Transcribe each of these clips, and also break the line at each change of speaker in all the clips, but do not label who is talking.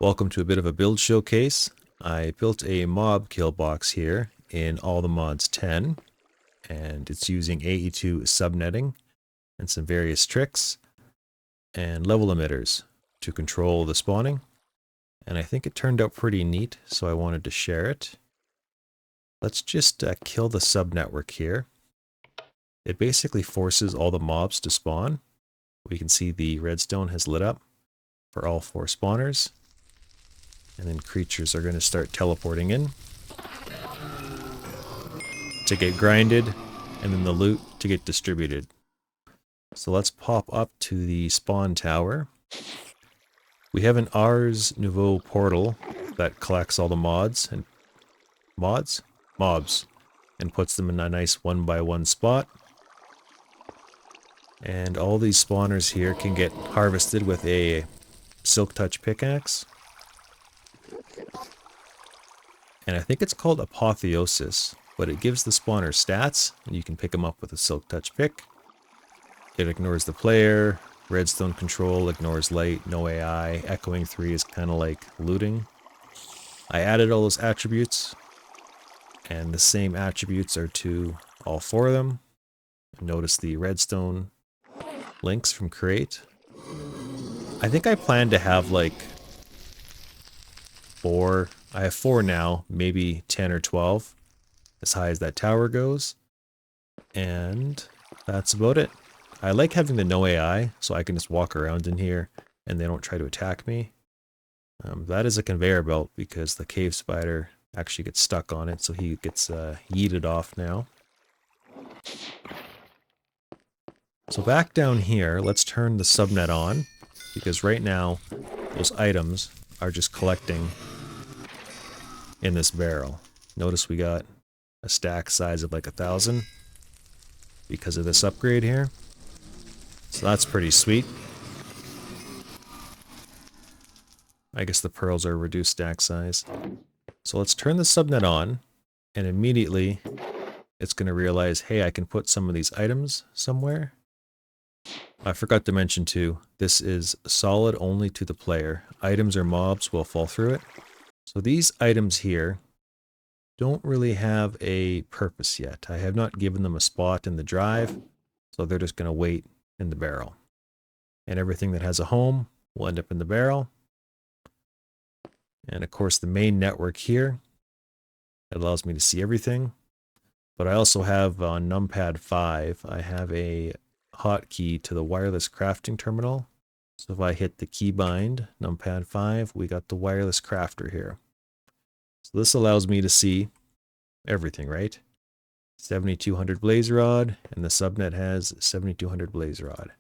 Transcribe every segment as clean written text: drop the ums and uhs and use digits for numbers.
Welcome to a bit of a build showcase. I built a mob kill box here in all the mods 10, and it's using AE2 subnetting and some various tricks and level emitters to control the spawning. And I think it turned out pretty neat, so I wanted to share it. Let's just kill the subnetwork here. It basically forces all the mobs to spawn. We can see the redstone has lit up for all 4 spawners. And then creatures are going to start teleporting in to get grinded, and then the loot to get distributed. So let's pop up to the spawn tower. We have an Ars Nouveau portal that collects all the mobs and puts them in a nice 1x1 spot. And all these spawners here can get harvested with a silk touch pickaxe. And I think it's called Apotheosis, but it gives the spawner stats, and you can pick them up with a silk touch pick. It ignores the player, redstone control ignores light, no AI, echoing 3 is kind of like looting. I added all those attributes, and the same attributes are to all 4 of them. Notice the redstone links from create. I think I plan to have like 4. I have 4 now, maybe 10 or 12, as high as that tower goes. And that's about it. I like having the no AI, so I can just walk around in here and they don't try to attack me. That is a conveyor belt because the cave spider actually gets stuck on it, so he gets yeeted off now. So back down here, let's turn the subnet on, because right now those items are just collecting in this barrel. Notice we got a stack size of like 1,000 because of this upgrade here. So that's pretty sweet. I guess the pearls are reduced stack size. So let's turn the subnet on, and immediately it's going to realize, hey, I can put some of these items somewhere. I forgot to mention too, this is solid only to the player. Items or mobs will fall through it. So these items here don't really have a purpose yet. I have not given them a spot in the drive, so they're just going to wait in the barrel. And everything that has a home will end up in the barrel. And of course the main network here, it allows me to see everything. But I also have on numpad 5, I have a hotkey to the wireless crafting terminal. So if I hit the keybind, numpad 5, we got the wireless crafter here. So this allows me to see everything, right? 7200 blaze rod, and the subnet has 7200 blaze rod.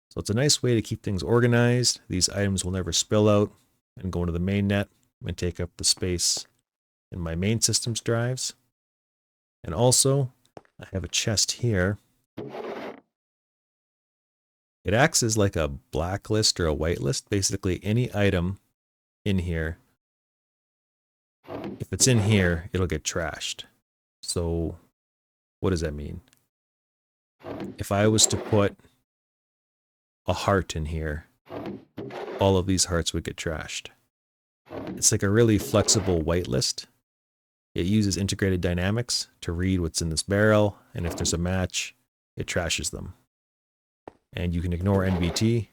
So it's a nice way to keep things organized. These items will never spill out and go into the main net and take up the space in my main system's drives. And also, I have a chest here. It acts as like a blacklist or a whitelist. Basically, any item in here, if it's in here, it'll get trashed. So what does that mean? If I was to put a heart in here, all of these hearts would get trashed. It's like a really flexible whitelist. It uses integrated dynamics to read what's in this barrel, and if there's a match, it trashes them. And you can ignore NBT,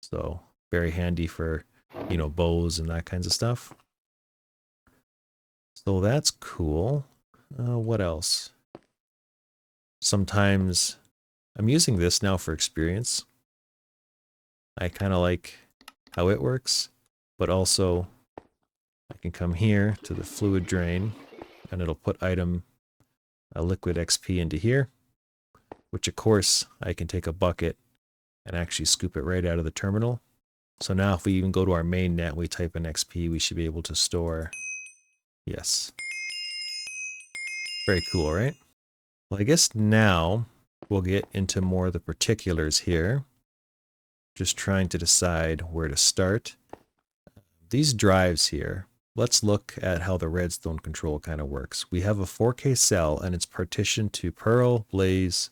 so very handy for, you know, bows and that kinds of stuff. So that's cool. What else? Sometimes I'm using this now for experience. I kind of like how it works, but also I can come here to the fluid drain and it'll put item liquid XP into here, which of course I can take a bucket and actually scoop it right out of the terminal. So now if we even go to our main net, we type in XP, we should be able to store. Yes. Very cool, right? Well, I guess now we'll get into more of the particulars here. Just trying to decide where to start. These drives here, let's look at how the redstone control kind of works. We have a 4K cell and it's partitioned to pearl, blaze,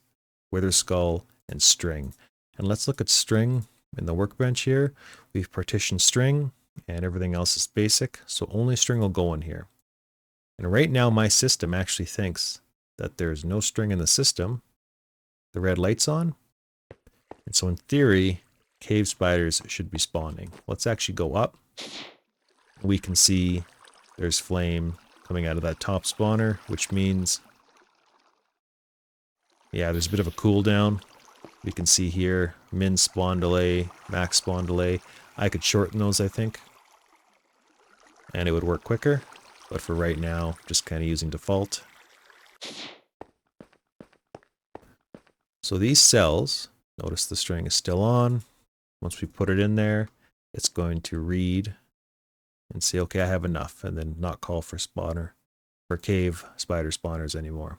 wither skull, and string. And let's look at string in the workbench here. We've partitioned string and everything else is basic, so only string will go in here. And right now my system actually thinks that there's no string in the system. The red light's on, and so in theory, cave spiders should be spawning. Let's actually go up. We can see there's flame coming out of that top spawner, which means, yeah, there's a bit of a cooldown. We can see here, min spawn delay, max spawn delay. I could shorten those, I think, and it would work quicker. But for right now, just kind of using default. So these cells, notice the string is still on. Once we put it in there, it's going to read and say, okay, I have enough, and then not call for cave spider spawners anymore.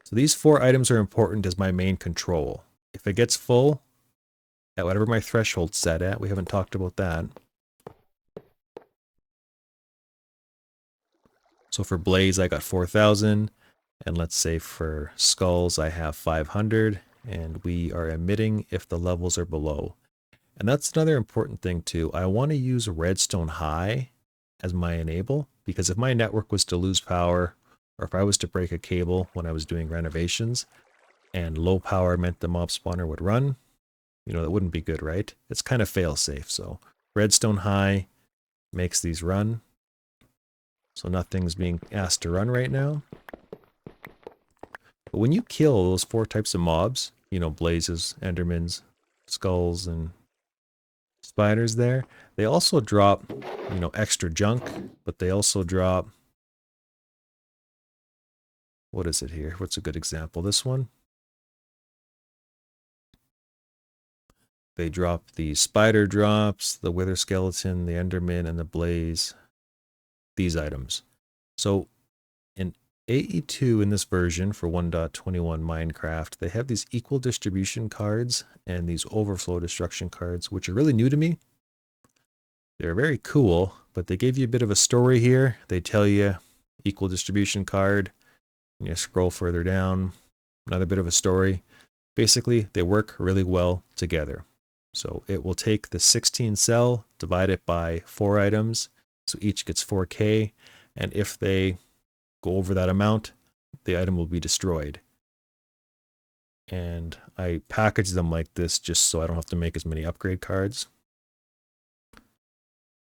So these 4 items are important as my main control. If it gets full, at whatever my threshold's set at, we haven't talked about that. So for blaze, I got 4,000, and let's say for skulls, I have 500, and we are emitting if the levels are below. And that's another important thing too. I want to use redstone high as my enable, because if my network was to lose power, or if I was to break a cable when I was doing renovations, and low power meant the mob spawner would run, that wouldn't be good, right? It's kind of fail safe. So redstone high makes these run. So nothing's being asked to run right now. But when you kill those 4 types of mobs, blazes, endermans, skulls, and spiders there, they also drop, extra junk, but they also drop, what is it here? What's a good example? This one? They drop the spider drops, the wither skeleton, the enderman, and the blaze. These items. So in AE2 in this version for 1.21 Minecraft, they have these equal distribution cards and these overflow destruction cards, which are really new to me. They're very cool, but they gave you a bit of a story here. They tell you equal distribution card, and you scroll further down, another bit of a story. Basically, they work really well together. So it will take the 16 cell, divide it by 4 items, so each gets 4K, and if they go over that amount, the item will be destroyed. And I package them like this just so I don't have to make as many upgrade cards.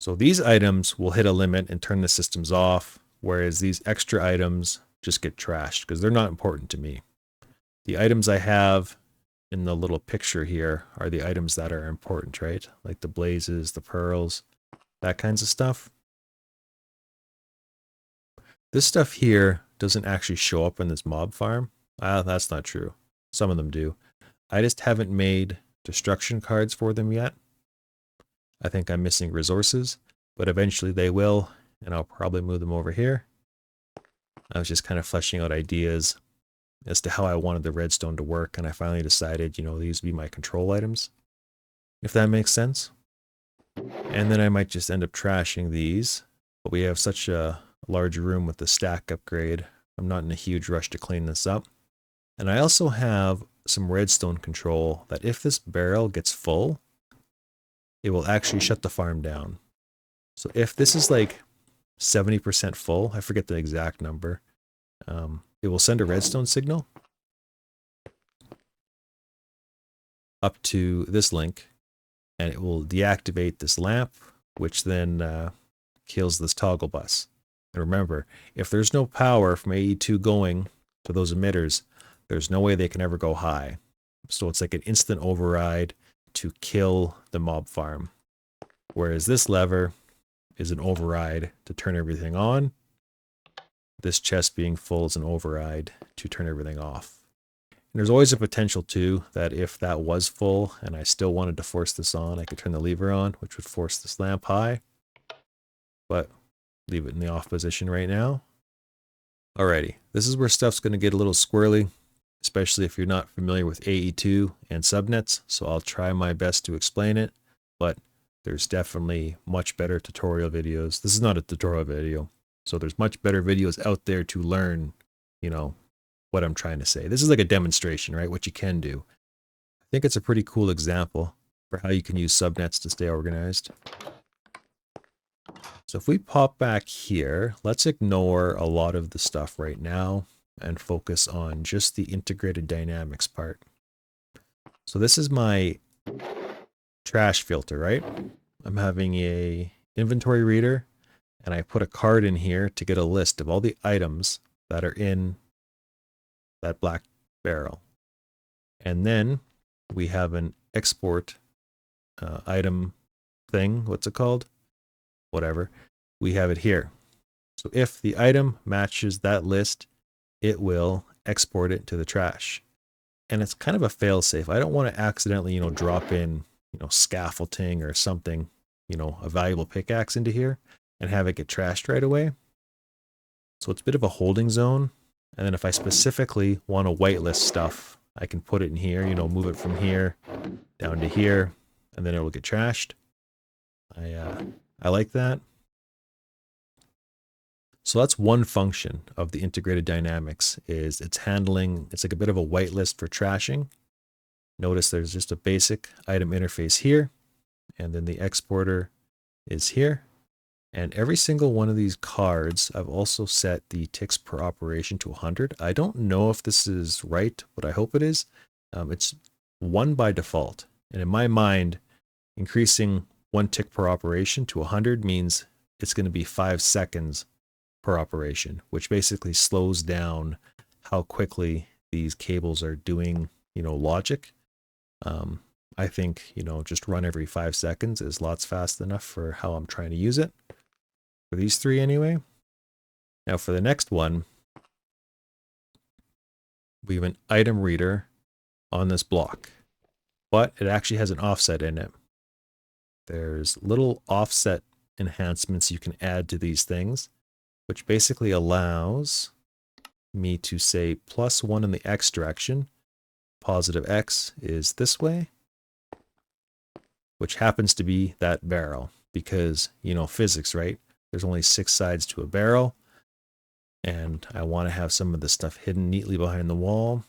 So these items will hit a limit and turn the systems off, whereas these extra items just get trashed because they're not important to me. The items I have in the little picture here are the items that are important, right? Like the blazes, the pearls, that kinds of stuff. This stuff here doesn't actually show up in this mob farm. That's not true. Some of them do. I just haven't made destruction cards for them yet. I think I'm missing resources, but eventually they will, and I'll probably move them over here. I was just kind of fleshing out ideas as to how I wanted the redstone to work, and I finally decided, these would be my control items, if that makes sense. And then I might just end up trashing these, but we have such a large room with the stack upgrade. I'm not in a huge rush to clean this up. And I also have some redstone control that if this barrel gets full, it will actually shut the farm down. So if this is like 70% full, I forget the exact number, it will send a redstone signal up to this link, and it will deactivate this lamp, which then kills this toggle bus. And remember, if there's no power from AE2 going to those emitters, there's no way they can ever go high. So it's like an instant override to kill the mob farm. Whereas this lever is an override to turn everything on. This chest being full is an override to turn everything off. And there's always a potential too that if that was full and I still wanted to force this on, I could turn the lever on, which would force this lamp high. But leave it in the off position right now. Alrighty, this is where stuff's going to get a little squirrely, especially if you're not familiar with AE2 and subnets, so I'll try my best to explain it, but there's definitely much better tutorial videos. This is not a tutorial video, so there's much better videos out there to learn, what I'm trying to say. This is like a demonstration, right? What you can do. I think it's a pretty cool example for how you can use subnets to stay organized. So if we pop back here, let's ignore a lot of the stuff right now and focus on just the integrated dynamics part. So this is my trash filter, right? I'm having a inventory reader, and I put a card in here to get a list of all the items that are in that black barrel. And then we have an export item thing. What's it called? Whatever. We have it here. So if the item matches that list, it will export it to the trash. And it's kind of a fail-safe. I don't want to accidentally, drop in, scaffolding or something, a valuable pickaxe into here and have it get trashed right away. So it's a bit of a holding zone. And then if I specifically want to whitelist stuff, I can put it in here, move it from here down to here, and then it will get trashed. I like that. So that's one function of the integrated dynamics, is it's like a bit of a whitelist for trashing. Notice there's just a basic item interface here, and then the exporter is here. And every single one of these cards, I've also set the ticks per operation to 100. I don't know if this is right, but I hope it is. It's 1 by default. And in my mind, increasing 1 tick per operation to 100 means it's going to be 5 seconds per operation, which basically slows down how quickly these cables are doing, logic. I think, just run every 5 seconds is lots fast enough for how I'm trying to use it. For these 3 anyway. Now for the next one, we have an item reader on this block, but it actually has an offset in it. There's little offset enhancements you can add to these things, which basically allows me to say +1 in the X direction, positive X is this way, which happens to be that barrel because, physics, right? There's only 6 sides to a barrel, and I want to have some of the stuff hidden neatly behind the wall.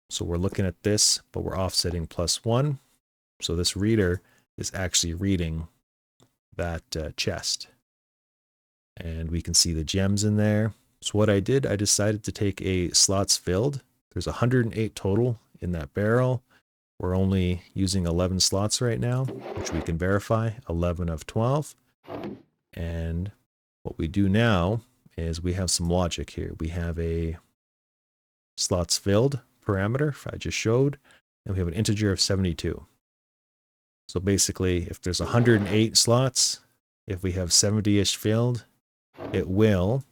So we're looking at this, but we're offsetting +1. So this reader is actually reading that chest. And we can see the gems in there. So what I did, I decided to take a slots filled. There's 108 total in that barrel. We're only using 11 slots right now, which we can verify, 11 of 12. And what we do now is we have some logic here. We have a slots filled parameter I just showed, and we have an integer of 72. So basically, if there's 108 slots, if we have 70-ish filled, it will.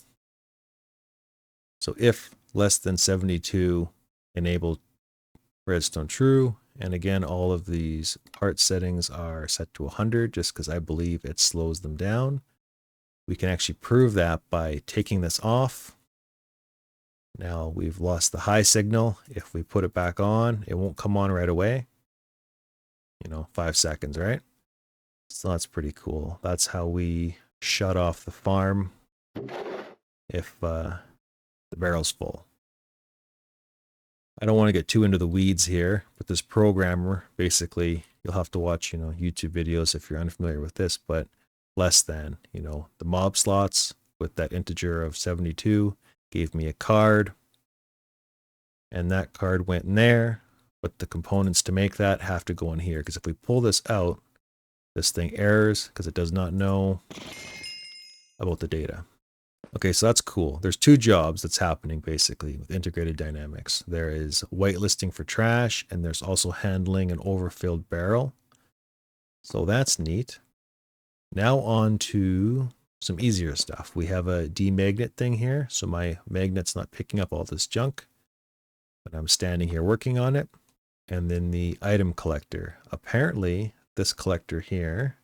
So if less than 72, enable redstone true. And again, all of these part settings are set to 100 just because I believe it slows them down. We can actually prove that by taking this off. Now we've lost the high signal. If we put it back on, it won't come on right away. 5 seconds, right? So that's pretty cool. That's how we shut off the farm if the barrel's full. I don't want to get too into the weeds here, but this programmer, basically, you'll have to watch, YouTube videos if you're unfamiliar with this, but less than, the mob slots with that integer of 72 gave me a card, and that card went in there, but the components to make that have to go in here, because if we pull this out, this thing errors because it does not know about the data. Okay, so that's cool. There's 2 jobs that's happening basically with integrated dynamics. There is whitelisting for trash, and there's also handling an overfilled barrel. So that's neat. Now on to some easier stuff. We have a demagnet thing here, so my magnet's not picking up all this junk, but I'm standing here working on it. And then the item collector. Apparently, this collector here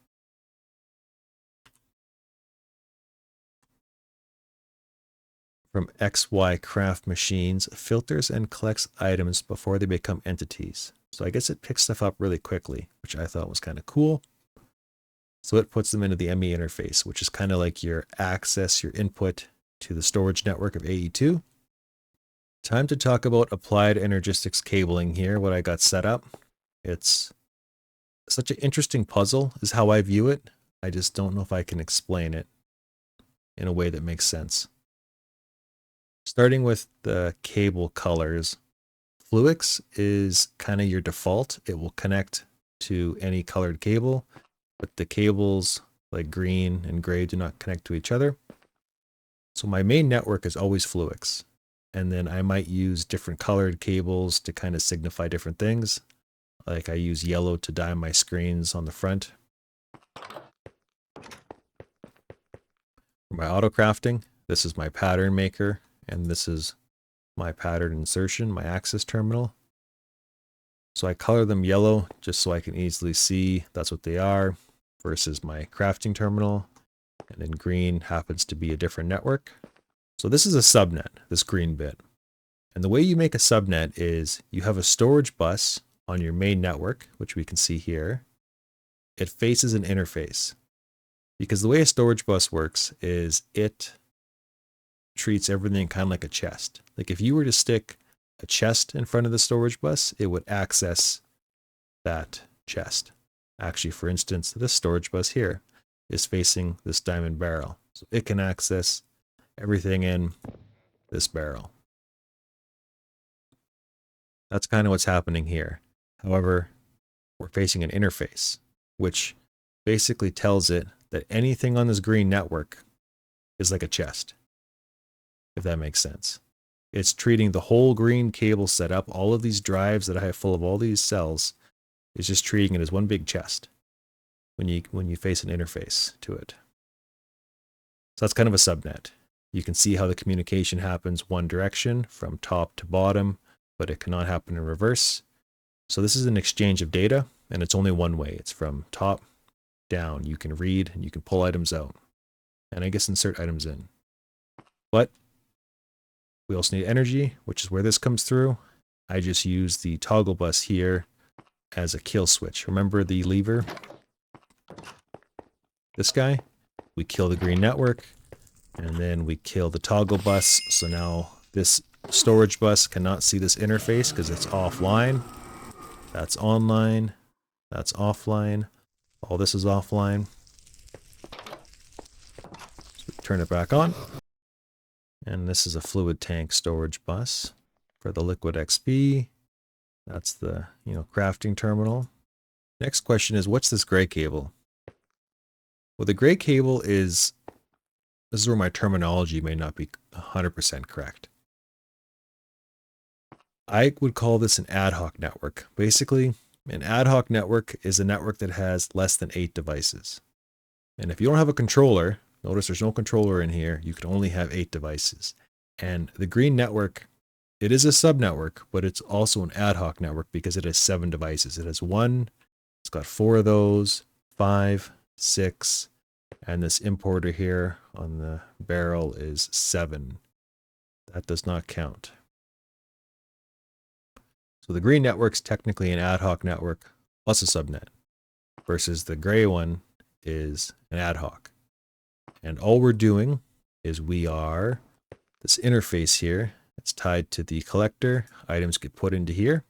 from XY Craft Machines filters and collects items before they become entities. So I guess it picks stuff up really quickly, which I thought was kind of cool. So it puts them into the ME interface, which is kind of like your access, your input to the storage network of AE2. Time to talk about applied energistics cabling here, what I got set up. It's such an interesting puzzle is how I view it. I just don't know if I can explain it. in a way that makes sense. Starting with the cable colors, Fluix is kind of your default. It will connect to any colored cable, but the cables like green and gray do not connect to each other. So my main network is always Fluix. And then I might use different colored cables to kind of signify different things. Like I use yellow to dye my screens on the front. For my auto crafting, this is my pattern maker, and this is my pattern insertion, my access terminal. So I color them yellow just so I can easily see that's what they are versus my crafting terminal. And then green happens to be a different network. So this is a subnet, this green bit. And the way you make a subnet is you have a storage bus on your main network, which we can see here. It faces an interface. Because the way a storage bus works is it treats everything kind of like a chest. Like if you were to stick a chest in front of the storage bus, it would access that chest. Actually, for instance, this storage bus here is facing this diamond barrel. So it can access everything in this barrel. That's kind of what's happening here. However, we're facing an interface, which basically tells it that anything on this green network is like a chest, if that makes sense. It's treating the whole green cable setup, all of these drives that I have full of all these cells, is just treating it as one big chest when you face an interface to it. So that's kind of a subnet. You can see how the communication happens one direction from top to bottom, but it cannot happen in reverse. So this is an exchange of data, and it's only one way. It's from top down. You can read and you can pull items out, and I guess insert items in. But we also need energy, which is where this comes through. I just use the toggle bus here as a kill switch. Remember the lever? This guy? We kill the green network, and then we kill the toggle bus. So now this storage bus cannot see this interface because it's offline. That's online. That's offline. All this is offline. So turn it back on. And this is a fluid tank storage bus for the liquid XP. That's the, crafting terminal. Next question is, what's this gray cable? Well, the gray cable is, this is where my terminology may not be 100% correct. I would call this an ad hoc network. Basically, an ad hoc network is a network that has less than 8 devices. And if you don't have a controller, notice there's no controller in here, you can only have 8 devices. And the green network, it is a subnetwork, but it's also an ad hoc network because it has 7 devices. It has 1, it's got 4 of those, 5, 6, and this importer here on the barrel is 7. That does not count. So the green network's technically an ad hoc network plus a subnet, versus the gray one is an ad hoc. And all we're doing is we are this interface here. It's tied to the collector. Items get put into here,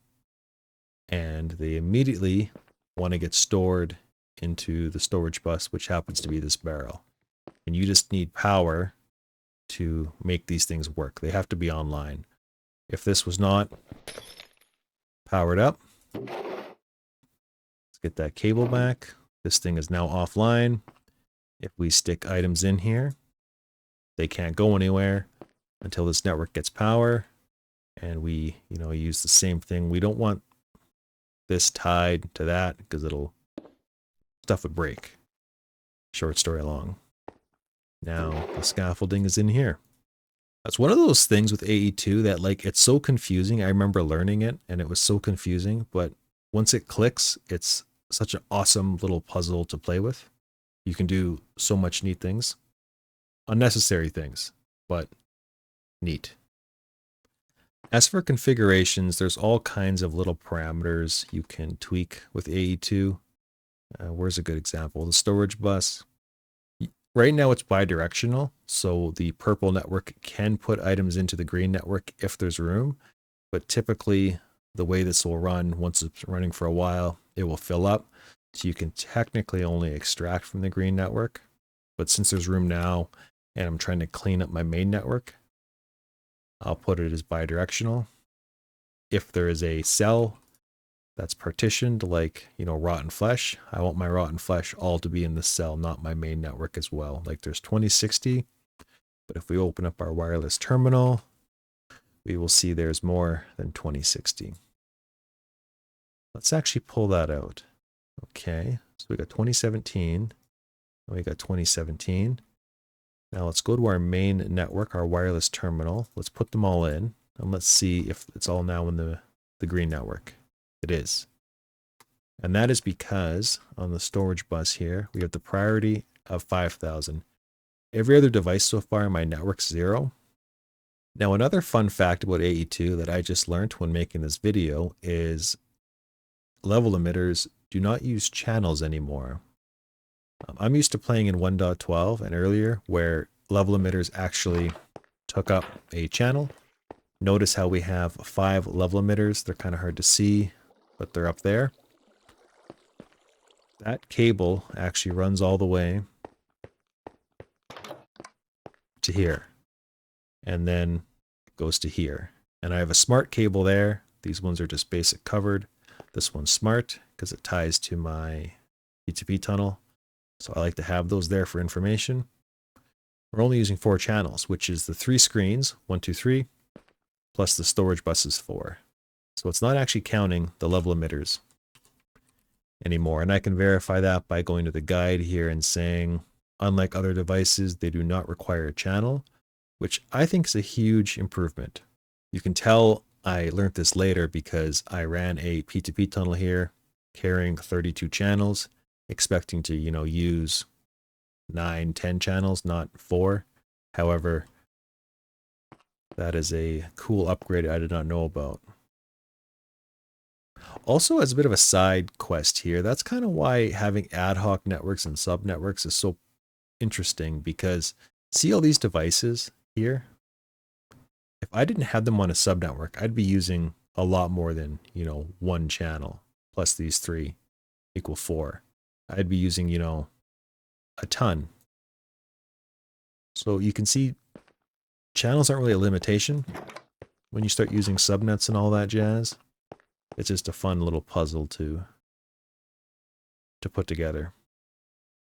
and they immediately want to get stored into the storage bus, which happens to be this barrel. And you just need power to make these things work. They have to be online. If this was not powered up, let's get that cable back. This thing is now offline. If we stick items in here, they can't go anywhere until this network gets power. And we, use the same thing. We don't want this tied to that because stuff would break. Short story long. Now the scaffolding is in here. That's one of those things with AE2 that it's so confusing. I remember learning it and it was so confusing, but once it clicks, it's such an awesome little puzzle to play with. You can do so much neat things. Unnecessary things, but neat. As for configurations, there's all kinds of little parameters you can tweak with AE2. Where's a good example? The storage bus. Right now it's bidirectional, so the purple network can put items into the green network if there's room, but typically the way this will run, once it's running for a while, it will fill up. So you can technically only extract from the green network, but since there's room now, and I'm trying to clean up my main network, I'll put it as bidirectional. If there is a cell that's partitioned, like, rotten flesh, I want my rotten flesh all to be in the cell, not my main network as well. Like there's 2060, but if we open up our wireless terminal, we will see there's more than 2060. Let's actually pull that out. Okay, so we got 2017, and we got 2017. Now let's go to our main network, our wireless terminal. Let's put them all in, and let's see if it's all now in the green network. It is. And that is because on the storage bus here, we have the priority of 5,000. Every other device so far in my network's 0. Now, another fun fact about AE2 that I just learned when making this video is level emitters do not use channels anymore. I'm used to playing in 1.12 and earlier where level emitters actually took up a channel. Notice how we have 5 level emitters. They're kind of hard to see, but they're up there. That cable actually runs all the way to here and then goes to here. And I have a smart cable there. These ones are just basic covered. This one's smart because it ties to my P2P tunnel. So I like to have those there for information. We're only using 4 channels, which is the 3 screens, 1, 2, 3, plus the storage bus is 4. So it's not actually counting the level emitters anymore. And I can verify that by going to the guide here and saying, unlike other devices, they do not require a channel, which I think is a huge improvement. You can tell I learned this later because I ran a P2P tunnel here carrying 32 channels, expecting to, use 9, 10 channels, not 4. However, that is a cool upgrade I did not know about. Also, as a bit of a side quest here, that's kind of why having ad hoc networks and subnetworks is so interesting, because see all these devices here? If I didn't have them on a subnetwork, I'd be using a lot more than, 1 channel plus these 3 equal 4. I'd be using, a ton. So you can see channels aren't really a limitation when you start using subnets and all that jazz. It's just a fun little puzzle to put together.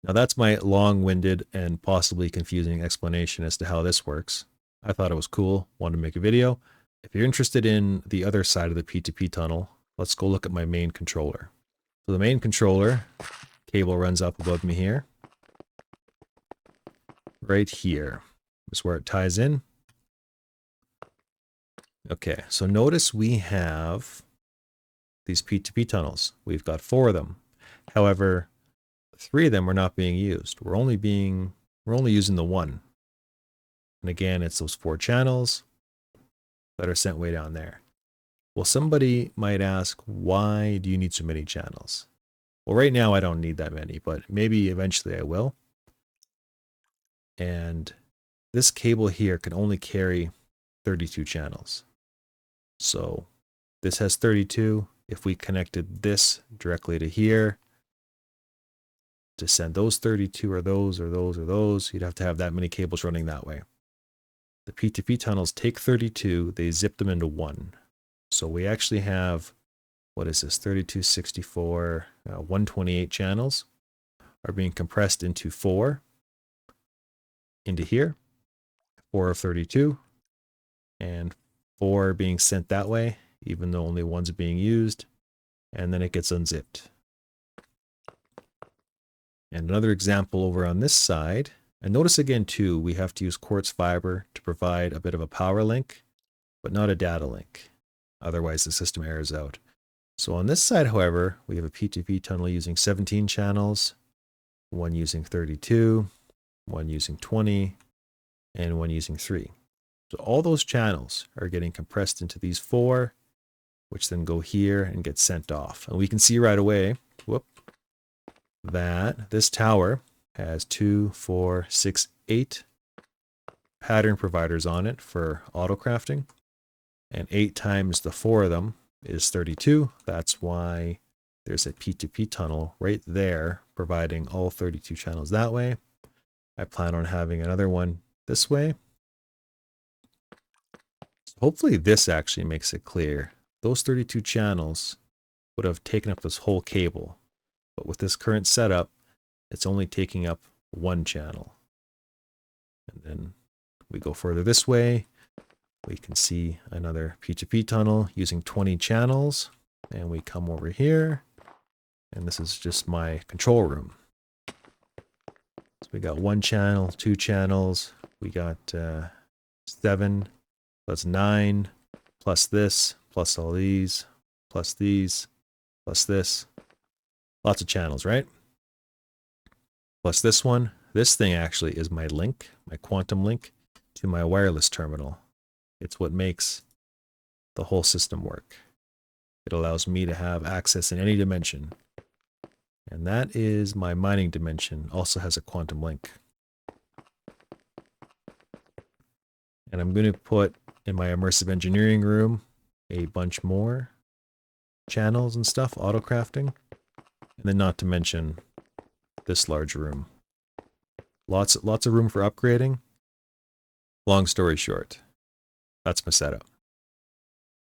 Now that's my long-winded and possibly confusing explanation as to how this works. I thought it was cool, wanted to make a video. If you're interested in the other side of the P2P tunnel, let's go look at my main controller. So the main controller cable runs up above me here. Right here is where it ties in. Okay, so notice we have these P2P tunnels. We've got 4 of them. However, 3 of them are not being used. We're only using the 1. And again, it's those 4 channels that are sent way down there. Well, somebody might ask, why do you need so many channels? Well, right now I don't need that many, but maybe eventually I will. And this cable here can only carry 32 channels. So this has 32. If we connected this directly to here, to send those 32 or those, you'd have to have that many cables running that way. The P2P tunnels take 32, they zip them into 1. So we actually have, what is this, 32, 64, 128 channels are being compressed into 4, into here, 4 of 32, and 4 being sent that way, even though only 1's being used, and then it gets unzipped. And another example over on this side, and notice again too, we have to use quartz fiber to provide a bit of a power link, but not a data link. Otherwise the system errors out. So on this side, however, we have a P2P tunnel using 17 channels, 1 using 32, 1 using 20, and 1 using 3. So all those channels are getting compressed into these 4, which then go here and get sent off. And we can see right away, that this tower has 2, 4, 6, 8 pattern providers on it for auto crafting. And 8 times the 4 of them is 32. That's why there's a P2P tunnel right there providing all 32 channels that way. I plan on having another one this way. So hopefully this actually makes it clear. Those 32 channels would have taken up this whole cable. But with this current setup, it's only taking up one channel. And then we go further this way. We can see another P2P tunnel using 20 channels. And we come over here. And this is just my control room. So we got one channel, two channels. We got 7, that's 9, plus this, plus all these, plus these, plus this. Lots of channels, right? Plus this one. This thing actually is my link, my quantum link to my wireless terminal. It's what makes the whole system work. It allows me to have access in any dimension. And that is my mining dimension, also has a quantum link. And I'm going to put in my immersive engineering room a bunch more channels and stuff, auto crafting. And then not to mention this large room. Lots of room for upgrading. Long story short, that's my setup.